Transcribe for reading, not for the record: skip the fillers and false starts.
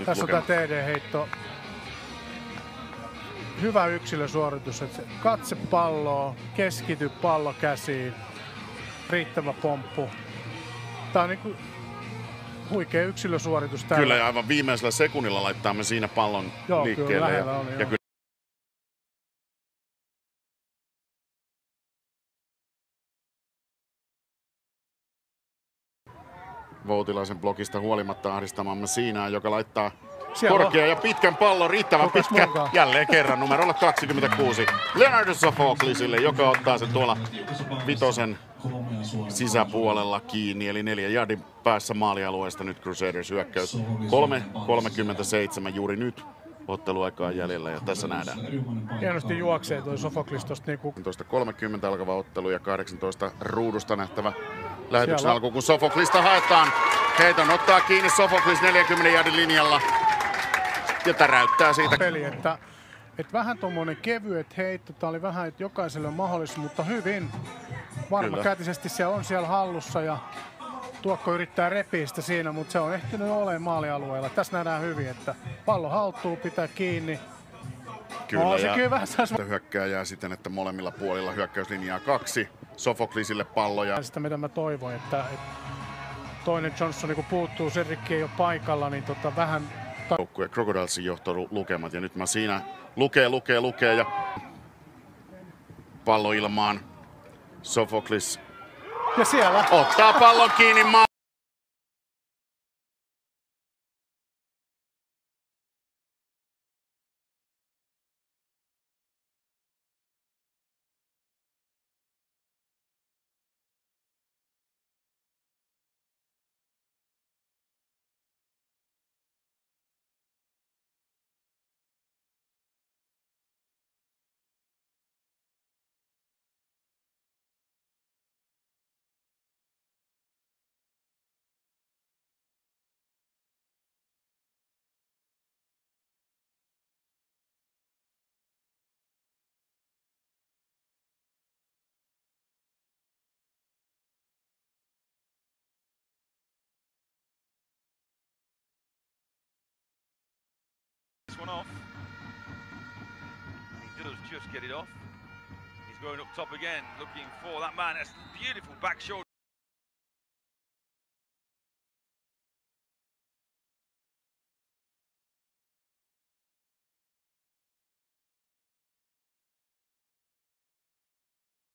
Tässä on tämä TD-heitto. Hyvä yksilösuoritus, että katse palloa, keskity pallo käsiin, riittävä pomppu. Tämä on niinku huikea yksilösuoritus täällä. Kyllä, ja aivan viimeisellä sekunnilla laittaa me siinä pallon liikkeelle. Kyllä, lähellä oli, ja kyllä Voutilaisen blokista huolimatta ahdistamamme siinä, joka laittaa korkean ja pitkän pallon, riittävän pitkän, jälleen kerran numerolla 26 Leonardo Sophoklisille, joka ottaa sen tuolla vitosen sisäpuolella kiinni, eli 4 yardin päässä maalialueesta nyt Crusaders hyökkäys. 3:37 juuri nyt otteluaikaa jäljellä ja tässä nähdään. Hienosti juoksee toi Sophoklis tosta niinku. 18:30 alkava ottelu ja 18 ruudusta nähtävä lähetyksen alku, kun Sophoklista haetaan. Heiton ottaa kiinni Sophoklis 40 yardin linjalla ja täräyttää siitä. Peli, että vähän tommonen kevyet heitto, tää oli vähän, että jokaiselle on mahdollisuus, mutta hyvin varmakätisesti se on siellä hallussa ja Tuokko yrittää repiä sitä siinä, mutta se on ehtinyt olemaan maalialueella. Tässä nähdään hyvin, että pallo haltuu, pitää kiinni. Kyllä, se kyllä vähän hyökkääjää siten, että molemmilla puolilla hyökkäyslinjaa 2. Sophoklisille palloja. Sitä mitä mä toivoin, että toinen Johnson kun puuttuu, Cedric ei ole paikalla, niin vähän ja Crocodilesin johtolukemat ja nyt mä siinä lukee ja pallo ilmaan. Sophoklis ja siellä ottaa pallon kiinni one off. He does just get it off. He's going up top again, looking for that man. That's beautiful back shoulder.